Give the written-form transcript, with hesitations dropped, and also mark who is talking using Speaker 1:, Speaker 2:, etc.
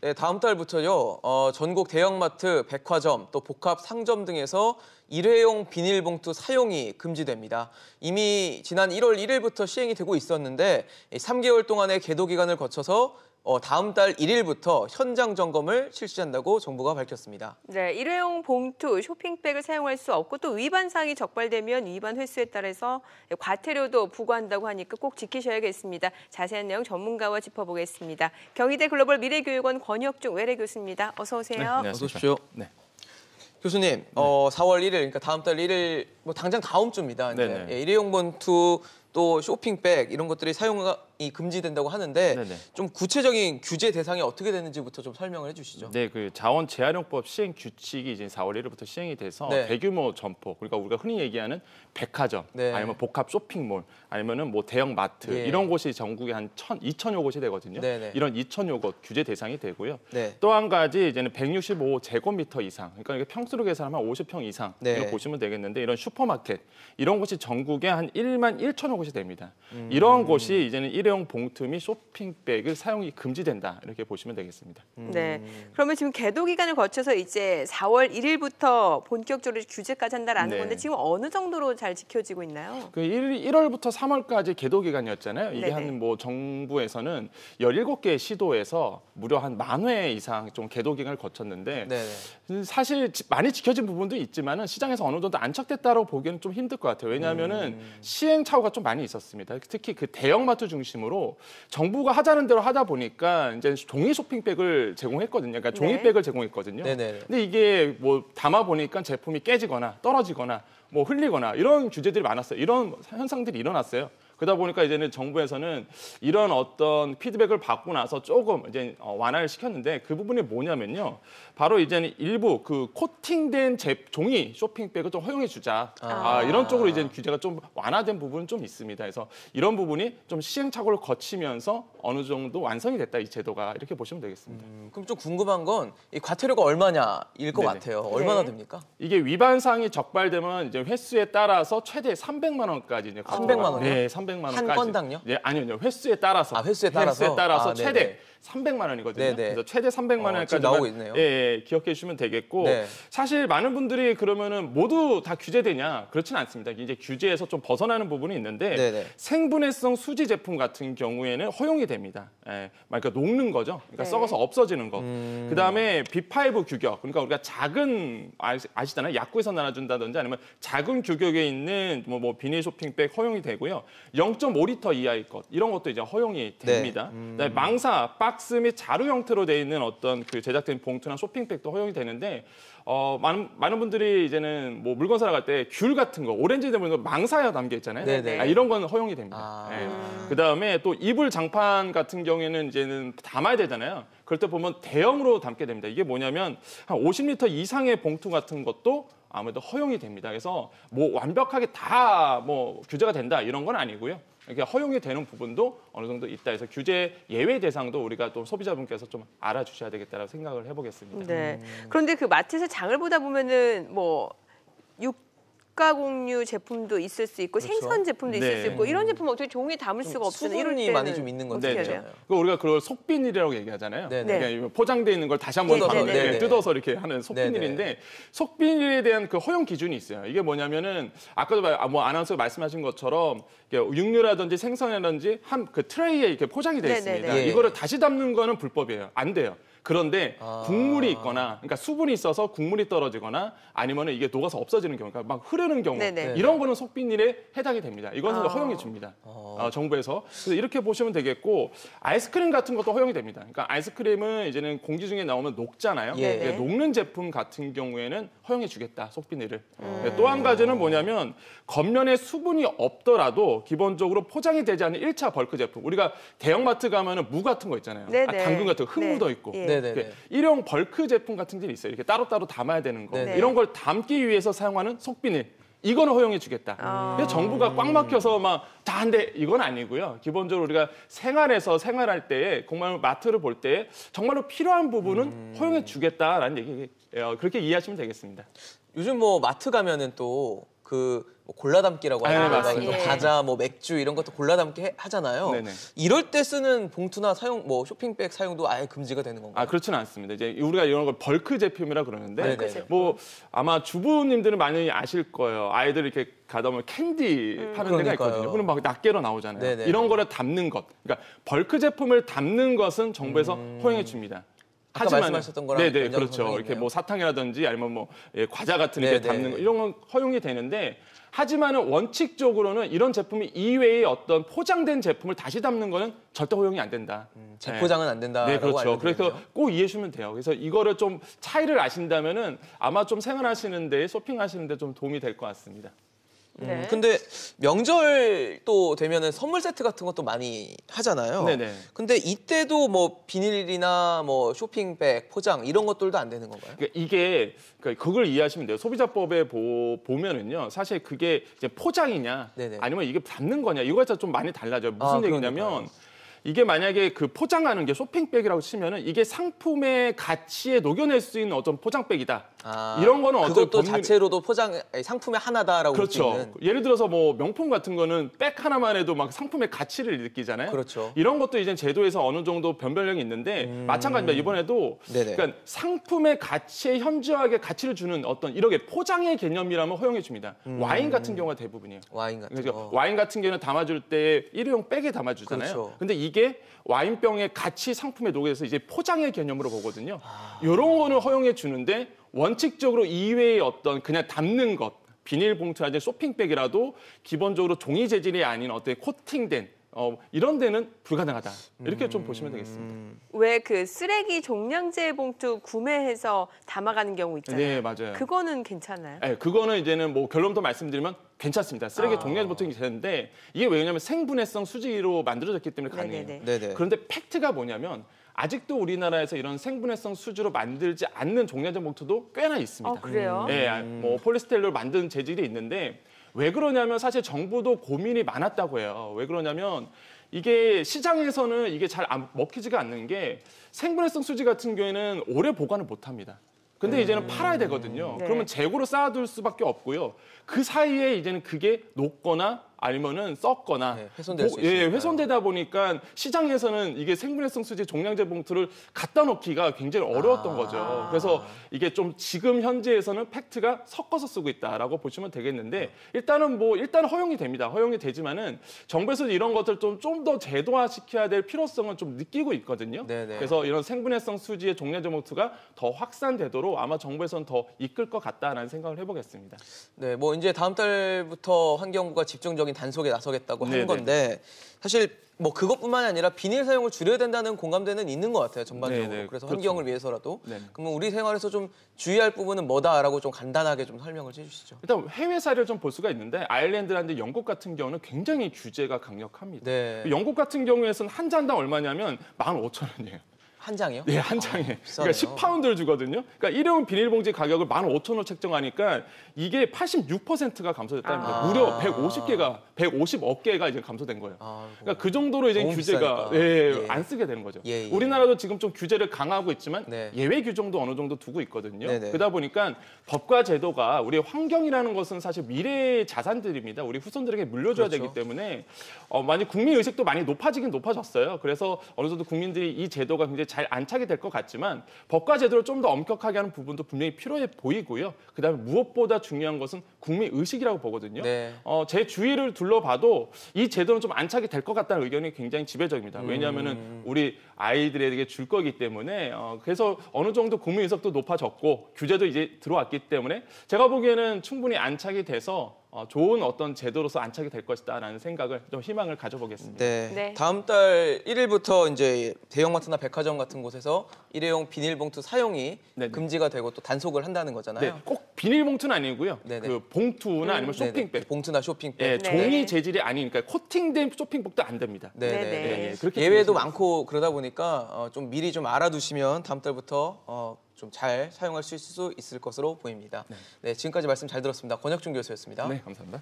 Speaker 1: 네, 다음 달부터요. 전국 대형마트, 백화점, 또 복합 상점 등에서 일회용 비닐봉투 사용이 금지됩니다. 이미 지난 1월 1일부터 시행이 되고 있었는데 3개월 동안의 계도 기간을 거쳐서 다음 달 1일부터 현장 점검을 실시한다고 정부가 밝혔습니다.
Speaker 2: 네, 일회용 봉투, 쇼핑백을 사용할 수 없고 또 위반 사항이 적발되면 위반 횟수에 따라서 과태료도 부과한다고 하니까 꼭 지키셔야겠습니다. 자세한 내용 전문가와 짚어보겠습니다. 경희대 글로벌 미래교육원 권혁중 외래 교수입니다. 어서 오세요.
Speaker 1: 네, 어서 오십시오. 네. 교수님, 4월 1일, 그러니까 다음 달 1일, 뭐 당장 다음 주입니다. 이제 일회용 봉투 또 쇼핑백 이런 것들이 사용이 금지된다고 하는데 좀 구체적인 규제 대상이 어떻게 되는지부터 좀 설명을 해주시죠.
Speaker 3: 네, 그 자원재활용법 시행 규칙이 이제 4월 1일부터 시행이 돼서 대규모 점포, 그러니까 우리가 흔히 얘기하는 백화점, 아니면 복합 쇼핑몰, 아니면은 뭐 대형 마트 이런 곳이 전국에 한 2,000여 곳이 되거든요. 이런 2,000여 곳 규제 대상이 되고요. 또 한 가지 이제는 165제곱미터 이상, 그러니까 이게 평수로 계산하면 50평 이상 이렇게 보시면 되겠는데 이런 슈퍼마켓 이런 곳이 전국에 한 1만 1천여 곳이 됩니다. 이러한 곳이 이제는 일회용 봉투 및 쇼핑백을 사용이 금지된다 이렇게 보시면 되겠습니다.
Speaker 2: 네, 그러면 지금 계도 기간을 거쳐서 이제 4월 1일부터 본격적으로 규제까지 한다라는 건데 지금 어느 정도로 잘 지켜지고 있나요?
Speaker 3: 그 1월부터 3월까지 계도 기간이었잖아요. 이게 한 뭐 정부에서는 17개의 시도에서 무려 한 10,000회 이상 좀 계도 기간을 거쳤는데 사실 많이 지켜진 부분도 있지만은 시장에서 어느 정도 안착됐다고 보기에는 좀 힘들 것 같아요. 왜냐하면은 시행착오가 좀 많이 있었습니다. 특히 그 대형마트 중심으로 정부가 하자는 대로 하다 보니까 이제 종이 쇼핑백을 제공했거든요. 그러니까 종이백을 제공했거든요. 근데 이게 뭐 담아 보니까 제품이 깨지거나 떨어지거나 뭐 흘리거나 이런 규제들이 많았어요. 이런 현상들이 일어났어요. 그러다 보니까 이제는 정부에서는 이런 어떤 피드백을 받고 나서 조금 이제 완화를 시켰는데 그 부분이 뭐냐면요. 바로 이제는 일부 그 코팅된 종이 쇼핑백을 좀 허용해 주자. 이런 쪽으로 이제 규제가 좀 완화된 부분은 좀 있습니다. 그래서 이런 부분이 좀 시행착오를 거치면서 어느 정도 완성이 됐다 이 제도가 이렇게 보시면 되겠습니다.
Speaker 1: 그럼 좀 궁금한 건 이 과태료가 얼마냐일 것 같아요. 얼마나 됩니까?
Speaker 3: 이게 위반 사항이 적발되면 이제 횟수에 따라서 최대 300만 원까지 이제
Speaker 1: 300만 원요?
Speaker 3: 네, 300만 원까지.
Speaker 1: 한 건당요?
Speaker 3: 네, 아니요. 횟수에 따라서.
Speaker 1: 횟수에 따라서
Speaker 3: 최대 300만 원이거든요. 그래서 최대 300만 원까지
Speaker 1: 나오고 있네요.
Speaker 3: 기억해 주시면 되겠고 사실 많은 분들이 그러면은 모두 다 규제되냐? 그렇지는 않습니다. 이제 규제에서 좀 벗어나는 부분이 있는데 생분해성 수지 제품 같은 경우에는 허용이 됩니다. 그러니까 녹는 거죠. 그러니까 썩어서 없어지는 거. 그다음에 B5 규격. 그러니까 우리가 작은 아시잖아요. 약국에서 나눠준다든지 아니면 작은 규격에 있는 뭐 비닐 쇼핑백 허용이 되고요. 0.5리터 이하의 것 이런 것도 이제 허용이 됩니다. 그다음에 망사, 박스 및 자루 형태로 돼 있는 어떤 그 제작된 봉투나 쇼핑백도 허용이 되는데 많은 분들이 이제는 뭐 물건 사러 갈 때 귤 같은 거 오렌지 되면 망사에 담겨 있잖아요. 이런 건 허용이 됩니다. 그다음에 또 이불 장판 같은 경우에는 이제는 담아야 되잖아요. 그럴 때 보면 대형으로 담게 됩니다. 이게 뭐냐면 한 50리터 이상의 봉투 같은 것도 아무래도 허용이 됩니다. 그래서 뭐 완벽하게 다 뭐 규제가 된다 이런 건 아니고요. 이렇게 허용이 되는 부분도 어느 정도 있다 해서 규제 예외 대상도 우리가 또 소비자분께서 좀 알아주셔야 되겠다라고 생각을 해보겠습니다.
Speaker 2: 네. 그런데 그 마트에서 장을 보다 보면은 뭐 육가공유 제품도 있을 수 있고 생선 제품도 있을 수 있고 이런 제품은 어떻게 종이에 담을 수가 없잖아요. 이럴 때는
Speaker 1: 많이 좀 있는 건데.
Speaker 3: 우리가 그걸 속비닐이라고 얘기하잖아요. 그러니까 포장돼 있는 걸 다시 한번 뜯어서 이렇게 하는 속비닐인데 속비닐에 대한 그 허용 기준이 있어요. 이게 뭐냐면은 아까도 뭐 아나운서가 말씀하신 것처럼 육류라든지 생선이라든지 한 그 트레이에 이렇게 포장이 되어 있습니다. 이거를 다시 담는 거는 불법이에요. 안 돼요. 그런데 국물이 있거나, 그러니까 수분이 있어서 국물이 떨어지거나 아니면 이게 녹아서 없어지는 경우, 그러니까 막 흐르는 경우 이런 거는 속비닐에 해당이 됩니다. 이것은 허용해 줍니다. 정부에서. 그래서 이렇게 보시면 되겠고 아이스크림 같은 것도 허용이 됩니다. 그러니까 아이스크림은 이제는 공기 중에 나오면 녹잖아요. 녹는 제품 같은 경우에는 허용해 주겠다, 속비닐을. 또 한 가지는 뭐냐면 겉면에 수분이 없더라도 기본적으로 포장이 되지 않은 1차 벌크 제품. 우리가 대형마트 가면은 무 같은 거 있잖아요. 당근 같은 거 흙 묻어 있고. 일용 벌크 제품 같은 게 있어요. 이렇게 따로따로 담아야 되는 거. 이런 걸 담기 위해서 사용하는 속비닐. 이거는 허용해 주겠다. 정부가 꽉 막혀서 막 다 한데 이건 아니고요. 기본적으로 우리가 생활할 때에 정말 마트를 볼 때 정말로 필요한 부분은 허용해 주겠다라는 얘기 그렇게 이해하시면 되겠습니다.
Speaker 1: 요즘 뭐 마트 가면은 또 뭐 골라담기라고 하는
Speaker 3: 맞습니다.
Speaker 1: 과자, 뭐 맥주 이런 것도 골라담기 하잖아요.
Speaker 3: 네네.
Speaker 1: 이럴 때 쓰는 봉투나 뭐 쇼핑백 사용도 아예 금지가 되는 건가요?
Speaker 3: 그렇지는 않습니다. 이제 우리가 이런 걸 벌크 제품이라 그러는데
Speaker 1: 네네.
Speaker 3: 뭐 아마 주부님들은 많이 아실 거예요. 아이들 이렇게 가다 보면 캔디 파는 데가 있거든요. 그럼 막 낱개로 나오잖아요.
Speaker 1: 네네.
Speaker 3: 이런 거를 담는 것. 그러니까 벌크 제품을 담는 것은 정부에서 허용해 줍니다.
Speaker 1: 아까 말씀하셨던 거랑
Speaker 3: 네네,
Speaker 1: 연장선상이
Speaker 3: 그렇죠. 이렇게
Speaker 1: 있네요.
Speaker 3: 뭐 사탕이라든지 아니면 뭐 과자 같은 게 담는 거 이런 건 허용이 되는데 하지만은 원칙적으로는 이런 제품이 이외의 어떤 포장된 제품을 다시 담는 거는 절대 허용이 안 된다.
Speaker 1: 재포장은 안 된다라고
Speaker 3: 네, 그렇죠.
Speaker 1: 알려드리네요.
Speaker 3: 그래서 꼭 이해해 주면 돼요. 그래서 이거를 좀 차이를 아신다면은 아마 좀 생활하시는데 쇼핑하시는데 좀 도움이 될 것 같습니다.
Speaker 2: 네.
Speaker 1: 근데 명절 또 되면은 선물 세트 같은 것도 많이 하잖아요.
Speaker 3: 네네.
Speaker 1: 근데 이때도 뭐 비닐이나 뭐 쇼핑백, 포장 이런 것들도 안 되는 건가요?
Speaker 3: 그러니까 이게 그걸 이해하시면 돼요. 소비자법에 보면은요, 사실 그게 이제 포장이냐,
Speaker 1: 네네.
Speaker 3: 아니면 이게 담는 거냐, 이거가 좀 많이 달라져요. 무슨 얘기냐면.
Speaker 1: 그러니까요.
Speaker 3: 이게 만약에 그 포장하는 게 쇼핑백이라고 치면은 이게 상품의 가치에 녹여낼 수 있는 어떤 포장백이다. 이런 거는
Speaker 1: 그것도 자체로도 상품의 하나다라고 볼 수
Speaker 3: 그렇죠.
Speaker 1: 있는.
Speaker 3: 예를 들어서 뭐 명품 같은 거는 백 하나만 해도 막 상품의 가치를 느끼잖아요.
Speaker 1: 그렇죠.
Speaker 3: 이런 것도 이제 제도에서 어느 정도 변별력이 있는데 마찬가지입니다. 이번에도 그러니까 상품의 가치에 현저하게 가치를 주는 어떤 이렇게 포장의 개념이라면 허용해 줍니다. 와인 같은 경우가 대부분이에요.
Speaker 1: 와인 같은
Speaker 3: 그러니까
Speaker 1: 거.
Speaker 3: 와인 같은 경우는 담아줄 때 일회용 백에 담아주잖아요.
Speaker 1: 그렇죠.
Speaker 3: 근데 이게 와인병의 가치 상품에 녹여서 이제 포장의 개념으로 보거든요. 이런 거는 허용해 주는데 원칙적으로 이외의 어떤 그냥 담는 것, 비닐봉투나 쇼핑백이라도 기본적으로 종이 재질이 아닌 어떤 코팅된 이런 데는 불가능하다. 이렇게 좀 보시면 되겠습니다.
Speaker 2: 왜 그 쓰레기 종량제 봉투 구매해서 담아가는 경우 있잖아요.
Speaker 3: 네, 맞아요.
Speaker 2: 그거는 괜찮아요?
Speaker 3: 네, 그거는 이제는 뭐 결론부터 말씀드리면 괜찮습니다. 쓰레기 종량제 보통이 되는데 이게 왜냐하면 생분해성 수지로 만들어졌기 때문에 가능해요.
Speaker 2: 네네.
Speaker 3: 그런데 팩트가 뭐냐면 아직도 우리나라에서 이런 생분해성 수지로 만들지 않는 종량제 봉투도 꽤나 있습니다.
Speaker 2: 그래요?
Speaker 3: 네, 뭐 폴리스테롤로 만든 재질이 있는데 왜 그러냐면 사실 정부도 고민이 많았다고 해요. 왜 그러냐면 이게 시장에서는 이게 잘 먹히지가 않는 게 생분해성 수지 같은 경우에는 오래 보관을 못 합니다. 근데 이제는 팔아야 되거든요.
Speaker 2: 네.
Speaker 3: 그러면 재고로 쌓아둘 수밖에 없고요. 그 사이에 이제는 그게 녹거나 아니면은 썩거나
Speaker 1: 훼손될 수 있으니까요.
Speaker 3: 훼손되다 보니까 시장에서는 이게 생분해성 수지 종량제 봉투를 갖다 놓기가 굉장히 어려웠던 거죠. 그래서 이게 좀 지금 현재에서는 팩트가 섞어서 쓰고 있다라고 보시면 되겠는데 일단 허용이 됩니다. 허용이 되지만은 정부에서 이런 것들 좀 더 제도화 시켜야 될 필요성은 좀 느끼고 있거든요.
Speaker 1: 네네.
Speaker 3: 그래서 이런 생분해성 수지의 종량제 봉투가 더 확산되도록 아마 정부에서는 더 이끌 것 같다라는 생각을 해보겠습니다.
Speaker 1: 네, 뭐 이제 다음 달부터 환경부가 집중적인 단속에 나서겠다고 하는
Speaker 3: 네네.
Speaker 1: 건데 사실 뭐 그것뿐만이 아니라 비닐 사용을 줄여야 된다는 공감대는 있는 것 같아요, 전반적으로.
Speaker 3: 네네,
Speaker 1: 그래서
Speaker 3: 그렇죠.
Speaker 1: 환경을 위해서라도.
Speaker 3: 네네.
Speaker 1: 그러면 우리 생활에서 좀 주의할 부분은 뭐다라고 좀 간단하게 좀 설명을 해주시죠.
Speaker 3: 일단 해외 사례를 좀 볼 수가 있는데 아일랜드라든지 영국 같은 경우는 굉장히 규제가 강력합니다.
Speaker 1: 네.
Speaker 3: 영국 같은 경우에는 한 잔당 얼마냐면 15,000원이에요.
Speaker 1: 한 장이요?
Speaker 3: 네, 한 장에.
Speaker 1: 비싸네요.
Speaker 3: 그러니까 10파운드를 주거든요. 그러니까 일회용 비닐봉지 가격을 15,000원 책정하니까 이게 86%가 감소됐다는 겁니다. 무려 150개가 이제 감소된 거예요. 그러니까 그 정도로 이제 규제가 안 쓰게 되는 거죠. 우리나라도 지금 좀 규제를 강화하고 있지만 예외 규정도 어느 정도 두고 있거든요. 그러다 보니까 법과 제도가 우리의 환경이라는 것은 사실 미래의 자산들입니다. 우리 후손들에게 물려줘야 되기 때문에 많이 국민 의식도 많이 높아지긴 높아졌어요. 그래서 어느 정도 국민들이 이 제도가 굉장히 잘 안착이 될 것 같지만 법과 제도를 좀 더 엄격하게 하는 부분도 분명히 필요해 보이고요. 그다음에 무엇보다 중요한 것은 국민 의식이라고 보거든요. 제 주위를 둘러봐도 이 제도는 좀 안착이 될 것 같다는 의견이 굉장히 지배적입니다. 왜냐하면은 우리 아이들에게 줄 거기 때문에 그래서 어느 정도 국민 의식도 높아졌고 규제도 이제 들어왔기 때문에 제가 보기에는 충분히 안착이 돼서 좋은 어떤 제도로서 안착이 될 것이다라는 생각을 좀 희망을 가져보겠습니다.
Speaker 1: 네. 다음 달 1일부터 이제 대형마트나 백화점 같은 곳에서 일회용 비닐봉투 사용이 금지가 되고 또 단속을 한다는 거잖아요.
Speaker 3: 네, 꼭 비닐봉투는 아니고요. 그 봉투나 아니면 쇼핑백,
Speaker 1: 봉투나 쇼핑백,
Speaker 3: 종이 재질이 아닌 그러니까 코팅된 쇼핑백도 안 됩니다.
Speaker 1: 그렇게 예외도 많고 그러다 보니까 좀 미리 좀 알아두시면 다음 달부터 좀 잘 사용할 수 있을 것으로 보입니다. 네, 지금까지 말씀 잘 들었습니다. 권혁준 교수였습니다.
Speaker 3: 네, 감사합니다.